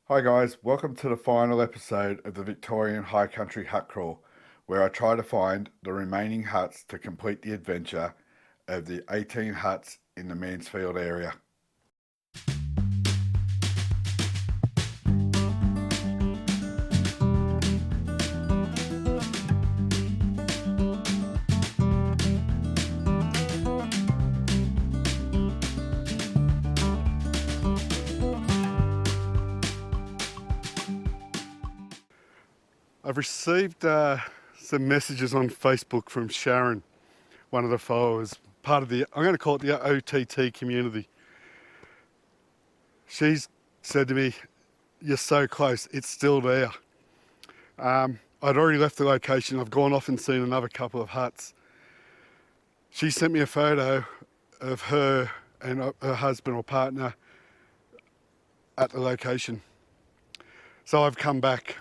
Hi guys, welcome to the final episode of the Victorian High Country hut crawl, where I try to find the remaining huts to complete the adventure of the 18 huts in the Mansfield area. I've received some messages on Facebook from Sharon, one of the followers, part of I'm going to call it the OTT community. She's said to me, "You're so close, it's still there." I'd already left the location. I've gone off and seen another couple of huts. She sent me a photo of her and her husband or partner at the location. So I've come back.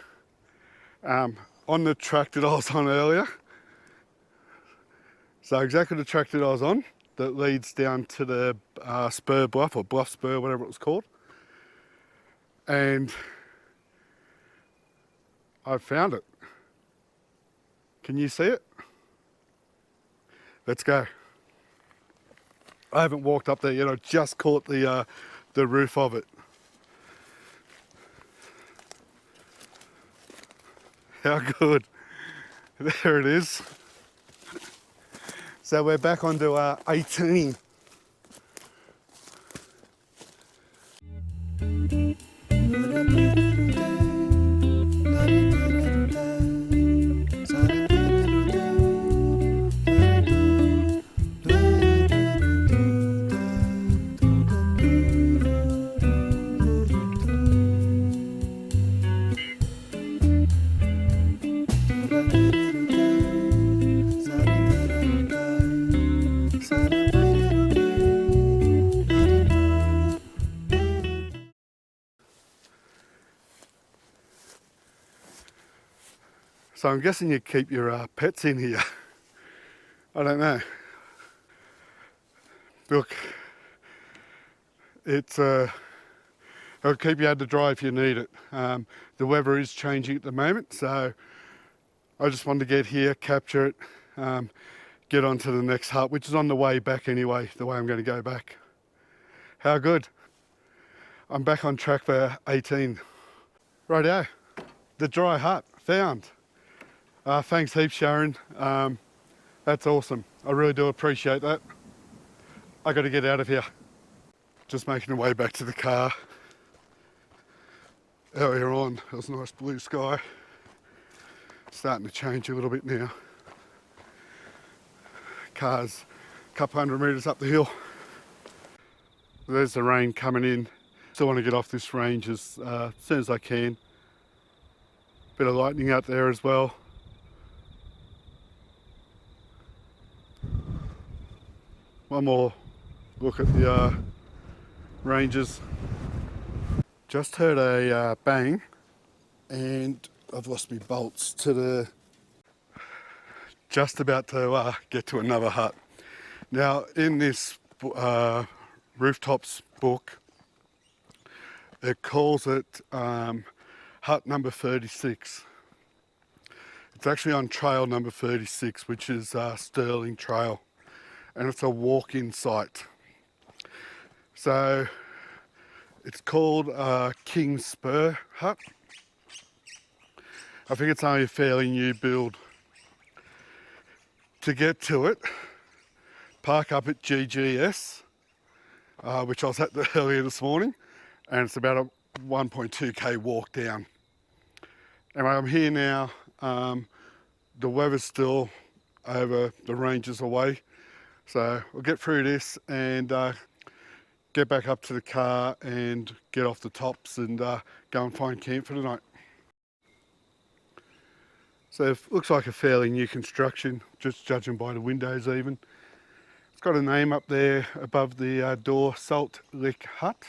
On the track that I was on earlier. So exactly the track that I was on that leads down to the spur bluff or bluff spur, whatever it was called. And I found it. Can you see it? Let's go. I haven't walked up there yet. I just caught the roof of it. How good. There it is. So we're back onto 18. So I'm guessing you keep your pets in here. I don't know. Look, it'll keep you out to dry if you need it. The weather is changing at the moment, so I just wanted to get here, capture it, get on to the next hut, which is on the way back anyway, the way I'm going to go back. How good. I'm back on track for 18. Rightio, the dry hut, found. Thanks heaps, Sharon. That's awesome. I really do appreciate that. I got to get out of here. Just making the way back to the car. Earlier on, there was a nice blue sky. Starting to change a little bit now. Car's a couple hundred metres up the hill. There's the rain coming in. Still want to get off this range as soon as I can. Bit of lightning out there as well. One more look at the ranges. Just heard a bang and I've lost my bolts to the... Just about to get to another hut. Now in this rooftops book, it calls it hut number 36. It's actually on trail number 36, which is Sterling Trail. And it's a walk-in site. So it's called King Spur Hut. I think it's only a fairly new build. To get to it, park up at GGS, which I was at earlier this morning, and it's about a 1.2k walk down. Anyway, I'm here now. The weather's still over the ranges away. So we'll get through this and get back up to the car and get off the tops and go and find camp for the night. So it looks like a fairly new construction, just judging by the windows even. It's got a name up there above the door, Salt Lick Hut.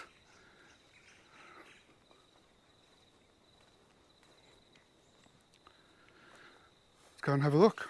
Let's go and have a look.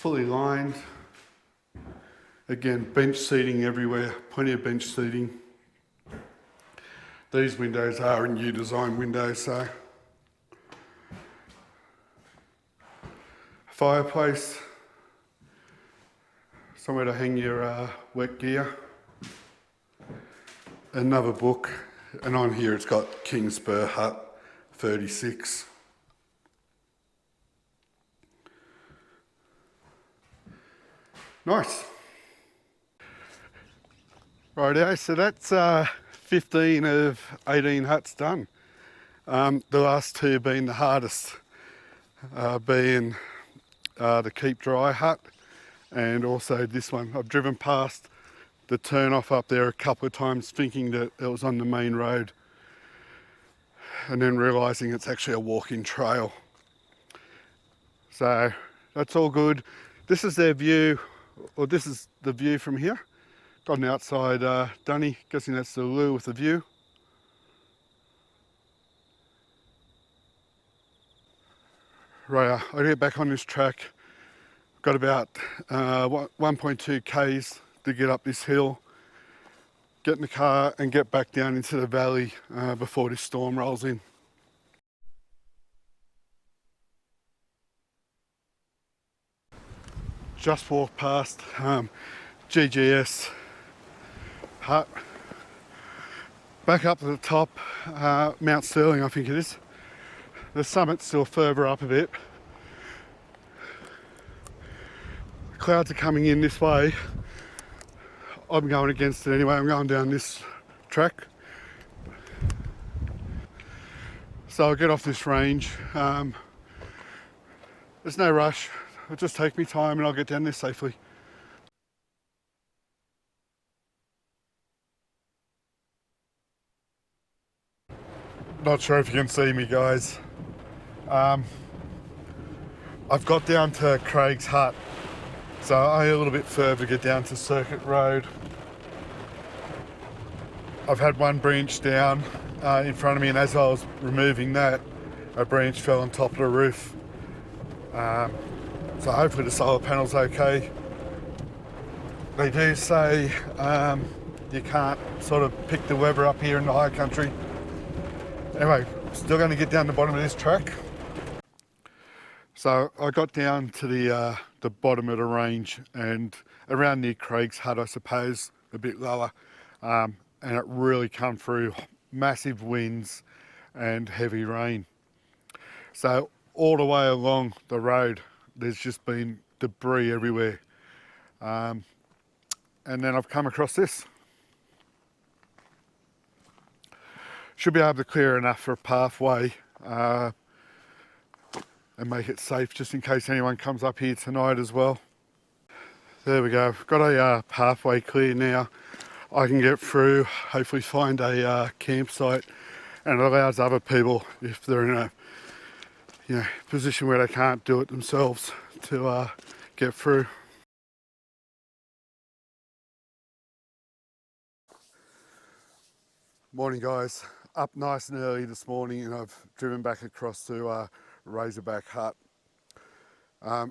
fully lined. Again, bench seating everywhere, plenty of bench seating. These windows are new design windows, so. Fireplace, somewhere to hang your wet gear. Another book, and on here it's got King Spur Hut 36. Nice. Rightio, so that's 15 of 18 huts done. The last two being the hardest, being the Keep Dry hut and also this one. I've driven past the turn off up there a couple of times thinking that it was on the main road and then realising it's actually a walking trail. So that's all good. This is their view, or this is the view from here. Got an outside dunny, guessing that's the loo with the view. Right, I'll get back on this track. Got about 1.2 k's to get up this hill, get in the car and get back down into the valley before this storm rolls in. Just walked past GGS hut. Back up to the top, Mount Sterling I think it is. The summit's still further up a bit. Clouds are coming in this way. I'm going against it anyway, I'm going down this track. So I'll get off this range. There's no rush, it'll just take me time and I'll get down there safely. Not sure if you can see me guys. I've got down to Craig's hut, so only a little bit further to get down to Circuit Road. I've had one branch down in front of me, and as I was removing that, a branch fell on top of the roof. So hopefully the solar panel's okay. They do say you can't sort of pick the weather up here in the high country. Anyway, still going to get down the bottom of this track. So I got down to the bottom of the range and around near Craig's hut, I suppose, a bit lower, and it really come through massive winds and heavy rain. So all the way along the road, there's just been debris everywhere. And then I've come across this. Should be able to clear enough for a pathway and make it safe just in case anyone comes up here tonight as well. There we go, got a pathway clear now. I can get through, hopefully find a campsite, and it allows other people, if they're in a position where they can't do it themselves, to get through. Morning guys, up nice and early this morning and I've driven back across to Razorback Hut.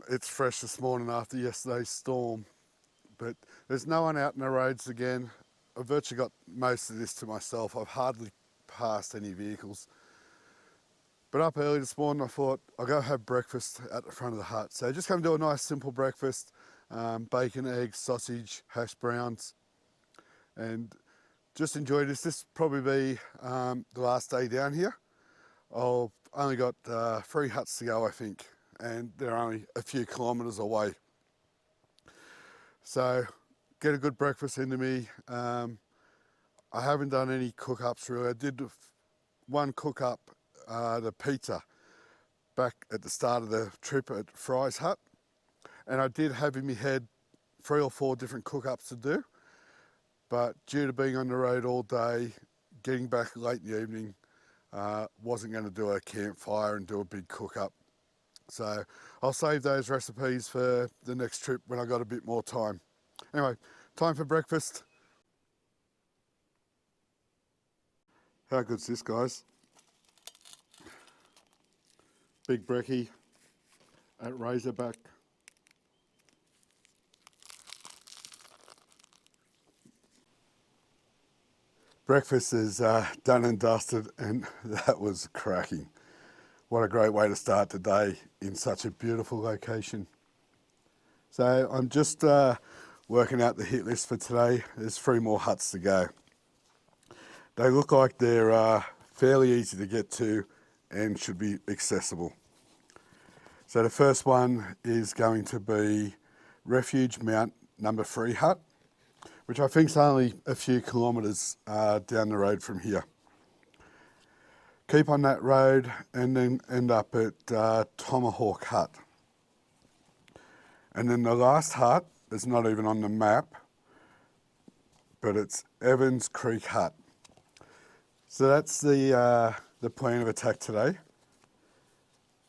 It's fresh this morning after yesterday's storm, but there's no one out in the roads again. I've virtually got most of this to myself. I've hardly passed any vehicles. But up early this morning I thought I'll go have breakfast at the front of the hut. So just going to do a nice simple breakfast, bacon, eggs, sausage, hash browns, and just enjoy this. This will probably be the last day down here. I've only got 3 huts to go I think, and they're only a few kilometres away. So get a good breakfast into me. I haven't done any cook-ups really. I did one cook-up, the pizza, back at the start of the trip at Fry's hut, and I did have in my head 3 or 4 different cook-ups to do, but due to being on the road all day, getting back late in the evening, wasn't going to do a campfire and do a big cook-up. So I'll save those recipes for the next trip when I got a bit more time. Anyway, time for breakfast. How good's this, guys? Big brekkie at Razorback. Breakfast is done and dusted, and that was cracking. What a great way to start the day in such a beautiful location. So I'm just working out the hit list for today. There's 3 more huts to go. They look like they're fairly easy to get to and should be accessible. So the first one is going to be Refuge Mount No.3 Hut, which I think is only a few kilometres down the road from here. Keep on that road and then end up at Tomahawk Hut. And then the last hut is not even on the map, but it's Evans Creek Hut. So that's the plan of attack today.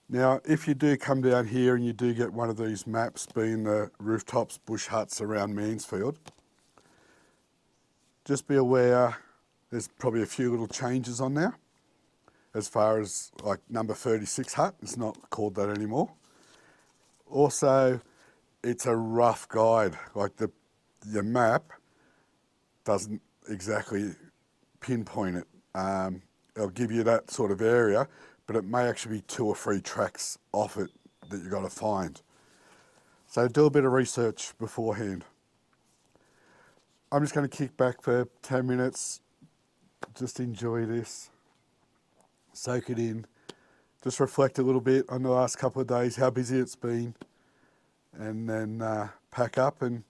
Now, if you do come down here and you do get one of these maps, being the rooftops bush huts around Mansfield, just be aware there's probably a few little changes on there. As far as like No.36 Hut, it's not called that anymore. Also, it's a rough guide. Like the map doesn't exactly pinpoint it. It'll give you that sort of area, but it may actually be 2 or 3 tracks off it that you've got to find. So do a bit of research beforehand. I'm just going to kick back for 10 minutes, just enjoy this, soak it in, just reflect a little bit on the last couple of days, how busy it's been, and then pack up and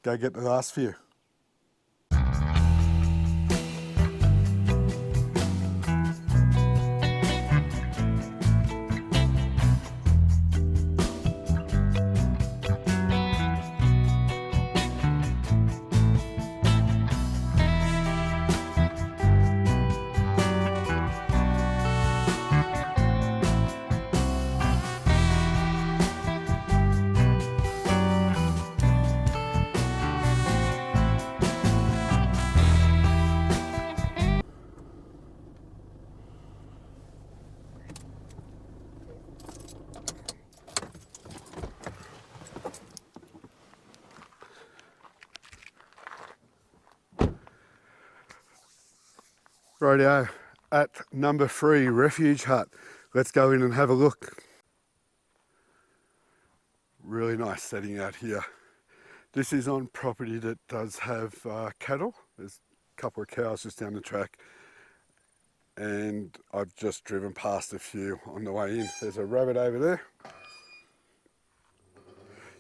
go get the last few. Rightio, at No.3 Refuge Hut. Let's go in and have a look. Really nice setting out here. This is on property that does have cattle. There's a couple of cows just down the track, and I've just driven past a few on the way in. There's a rabbit over there.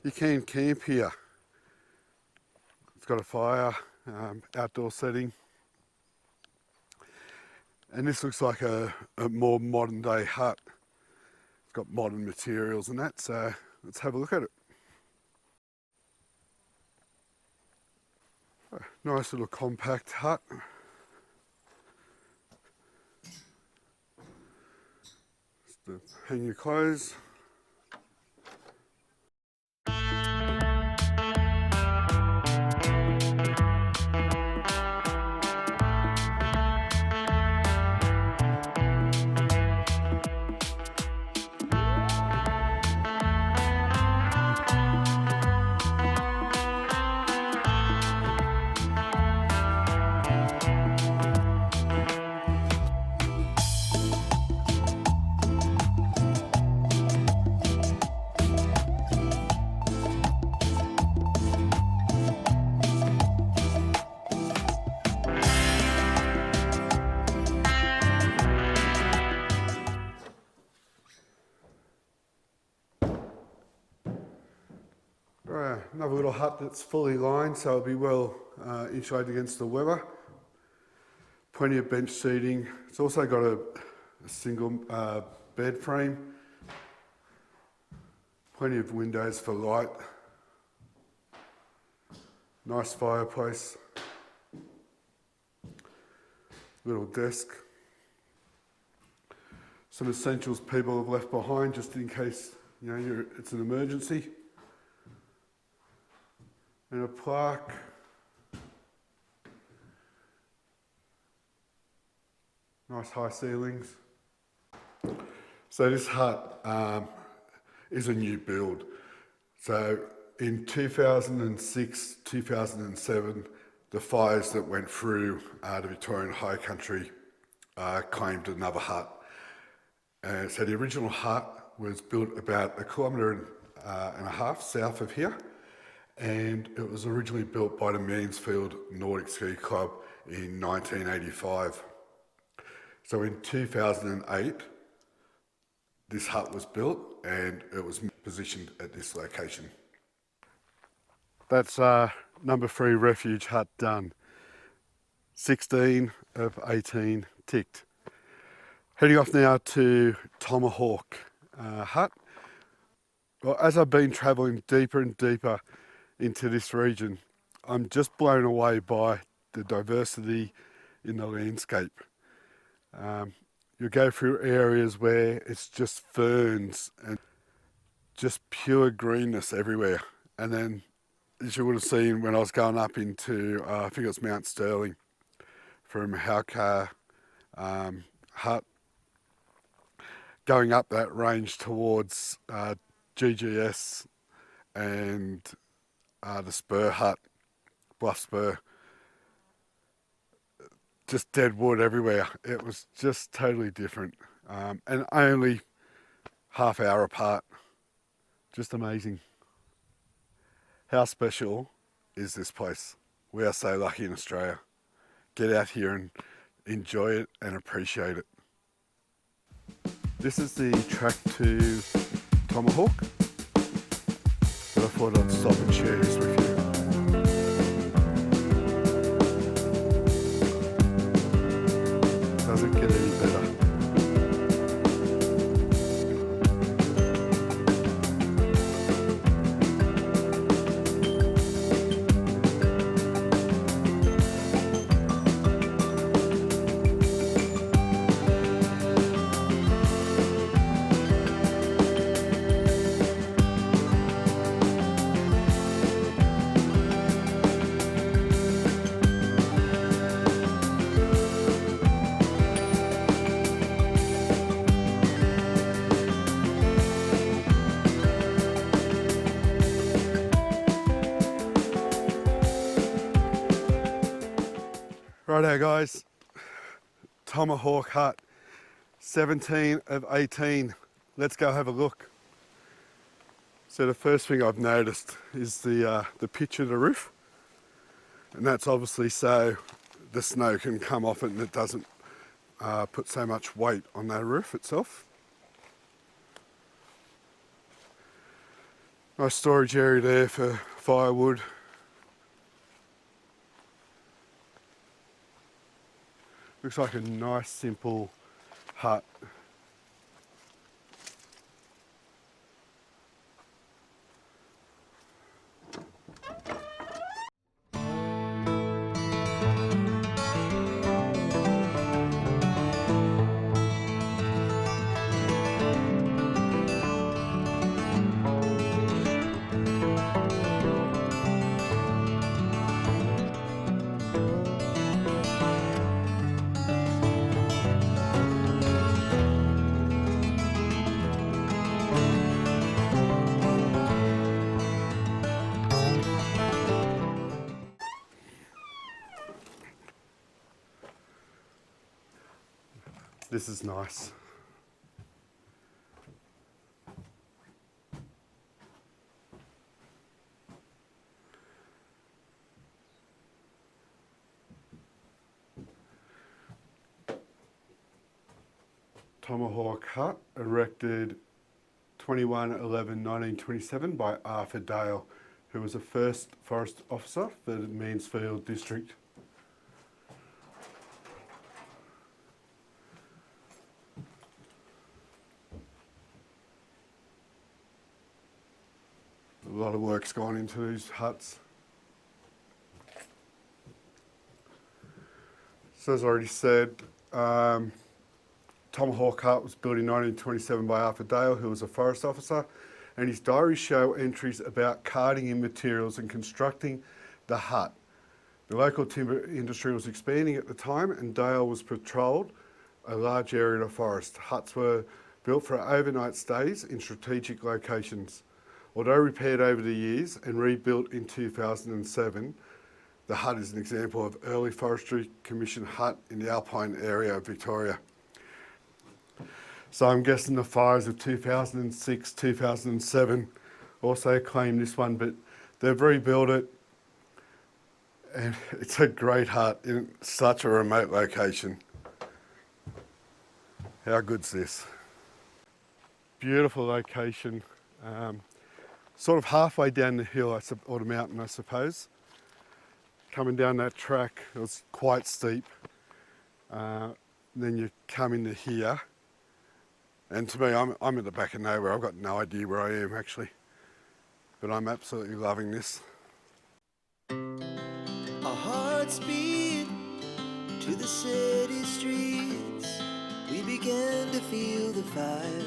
You can camp here. It's got a fire, outdoor setting. And this looks like a more modern day hut. It's got modern materials and that, so let's have a look at it. Nice little compact hut. Just to hang your clothes. Another little hut that's fully lined, so it'll be well insulated against the weather. Plenty of bench seating. It's also got a single bed frame. Plenty of windows for light. Nice fireplace. Little desk. Some essentials people have left behind just in case it's an emergency. And a plaque. Nice high ceilings. So this hut is a new build. So in 2006, 2007, the fires that went through the Victorian High Country claimed another hut. So the original hut was built about 1.5 kilometres south of here, and it was originally built by the Mansfield Nordic Ski Club in 1985. So in 2008, this hut was built and it was positioned at this location. That's number 3 refuge hut done. 16 of 18 ticked. Heading off now to Tomahawk Hut. Well, as I've been travelling deeper and deeper into this region, I'm just blown away by the diversity in the landscape. You go through areas where it's just ferns and just pure greenness everywhere. And then, as you would have seen when I was going up into, I think it was Mount Sterling, from Howqua Hut, going up that range towards GGS and the Spur Hut, Bluff Spur. Just dead wood everywhere. It was just totally different, and only half hour apart. Just amazing. How special is this place? We are so lucky in Australia. Get out here and enjoy it and appreciate it. This is the track to Tomahawk, but I thought I'd stop and share this with you. Doesn't get any better. Righto guys, Tomahawk Hut, 17 of 18. Let's go have a look. So the first thing I've noticed is the pitch of the roof, and that's obviously so the snow can come off it and it doesn't put so much weight on that roof itself. Nice storage area there for firewood. Looks like a nice simple hut. This is nice. Tomahawk Hut, erected 21/11/1927 by Arthur Dale, who was the first forest officer for the Mansfield district. A lot of work's gone into these huts. So as I already said, Tomahawk Hut was built in 1927 by Arthur Dale, who was a forest officer, and his diaries show entries about carting in materials and constructing the hut. The local timber industry was expanding at the time, and Dale was patrolled a large area of forest. Huts were built for overnight stays in strategic locations. Although repaired over the years and rebuilt in 2007, The hut is an example of early Forestry Commission hut in the Alpine area of Victoria. So I'm guessing the fires of 2006, 2007 also claimed this one, but they've rebuilt it, and it's a great hut in such a remote location. How good's this? Beautiful location, sort of halfway down the hill, or the mountain, I suppose. Coming down that track, it was quite steep. Then you come into here, and to me, I'm at the back of nowhere. I've got no idea where I am actually, but I'm absolutely loving this. Our hearts beat to the city streets. We began to feel the fire.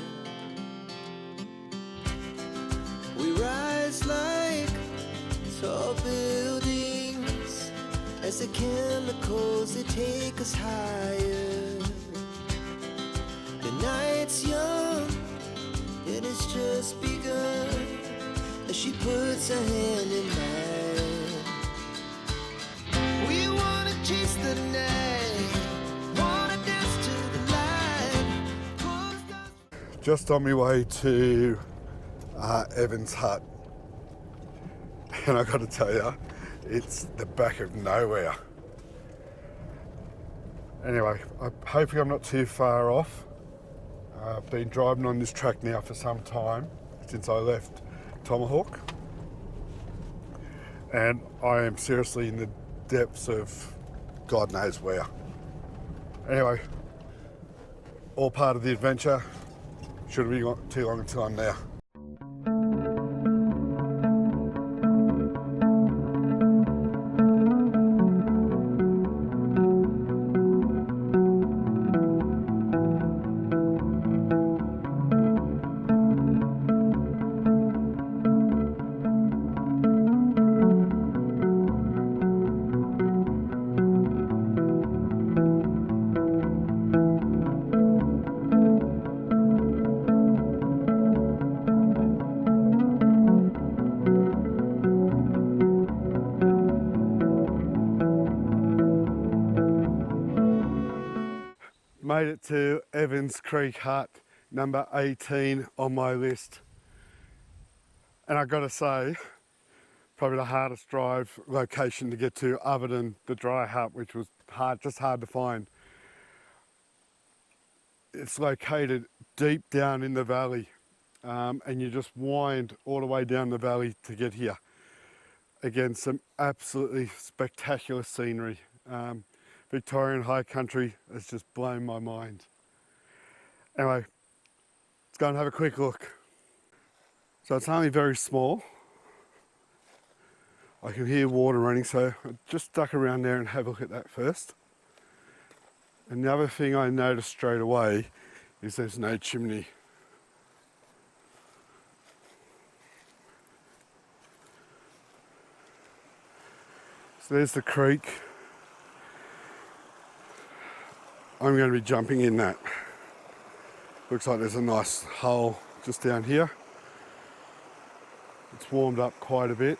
We rise like tall buildings as the chemicals, they take us higher. The night's young and it's just begun as she puts her hand in mine. We wanna chase the night, wanna dance to the light. Just on my way to Evan's hut, and I got to tell you, it's the back of nowhere. Anyway, hopefully I'm not too far off. I've been driving on this track now for some time, since I left Tomahawk, and I am seriously in the depths of God knows where. Anyway, all part of the adventure. Shouldn't be too long until I'm there. Made it to Evans Creek Hut, number 18 on my list. And I gotta say, probably the hardest drive location to get to other than the dry hut, which was just hard to find. It's located deep down in the valley, and you just wind all the way down the valley to get here. Again, some absolutely spectacular scenery. Victorian High Country has just blown my mind. Anyway, let's go and have a quick look. So it's only very small. I can hear water running, so I just duck around there and have a look at that first. And the other thing I noticed straight away is there's no chimney. So there's the creek. I'm going to be jumping in that. Looks like there's a nice hole just down here. It's warmed up quite a bit.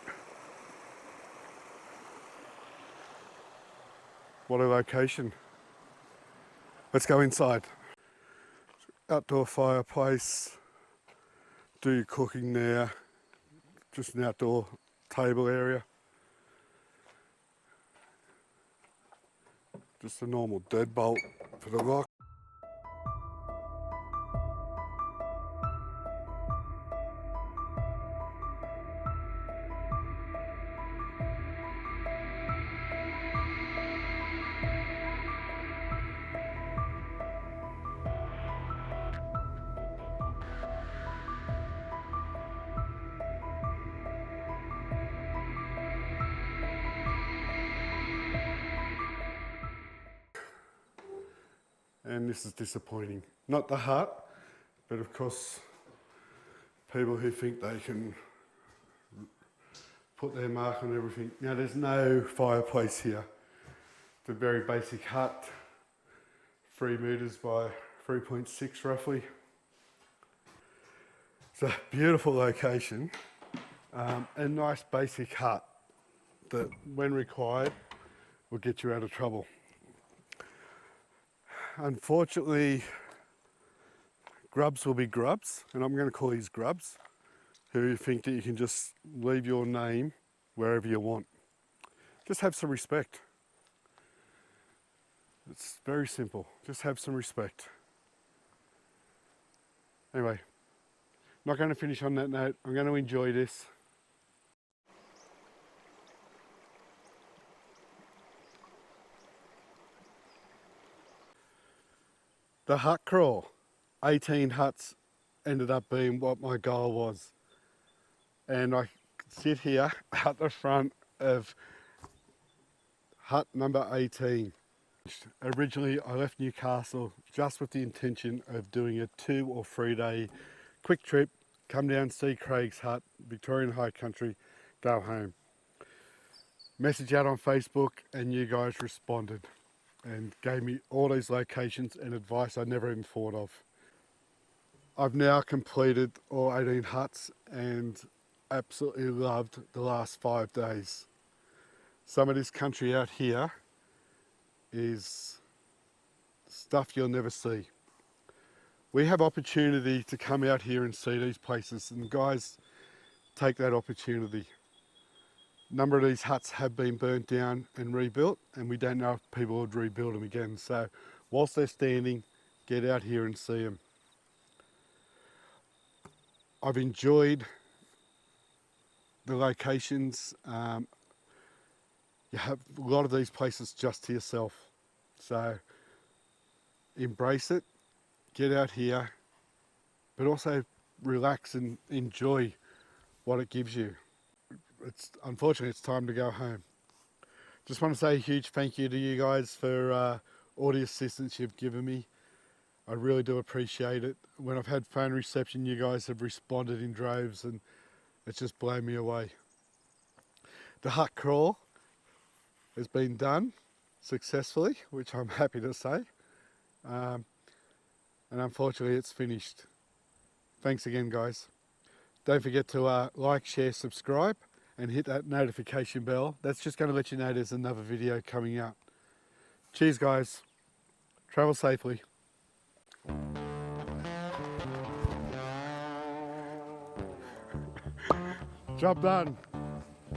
What a location. Let's go inside. Outdoor fireplace, do your cooking there. Just an outdoor table area. Just a normal deadbolt for the lock. And this is disappointing. Not the hut, but of course, people who think they can put their mark on everything. Now there's no fireplace here. It's a very basic hut, 3 metres by 3.6 roughly. It's a beautiful location, a nice basic hut. that, when required, will get you out of trouble. Unfortunately, grubs will be grubs, and I'm going to call these grubs, who think that you can just leave your name wherever you want. Just have some respect. It's very simple. Just have some respect. Anyway, not going to finish on that note. I'm going to enjoy this. The hut crawl, 18 huts ended up being what my goal was. And I sit here at the front of hut number 18. Originally, I left Newcastle just with the intention of doing a 2 or 3 day quick trip, come down, see Craig's hut, Victorian High Country, go home. Message out on Facebook and you guys responded and gave me all these locations and advice I never even thought of. I've now completed all 18 huts and absolutely loved the last 5 days. Some of this country out here is stuff you'll never see. We have opportunity to come out here and see these places, and guys, take that opportunity. A number of these huts have been burnt down and rebuilt, and we don't know if people would rebuild them again. So whilst they're standing, get out here and see them. I've enjoyed the locations. You have a lot of these places just to yourself. So embrace it, get out here, but also relax and enjoy what it gives you. Unfortunately, it's time to go home. Just want to say a huge thank you to you guys for all the assistance you've given me. I really do appreciate it. When I've had phone reception, you guys have responded in droves, and it's just blown me away. The hut crawl has been done successfully, which I'm happy to say. And unfortunately, it's finished. Thanks again, guys. Don't forget to like, share, subscribe, and hit that notification bell. That's just going to let you know there's another video coming out. Cheers, guys. Travel safely. Job done.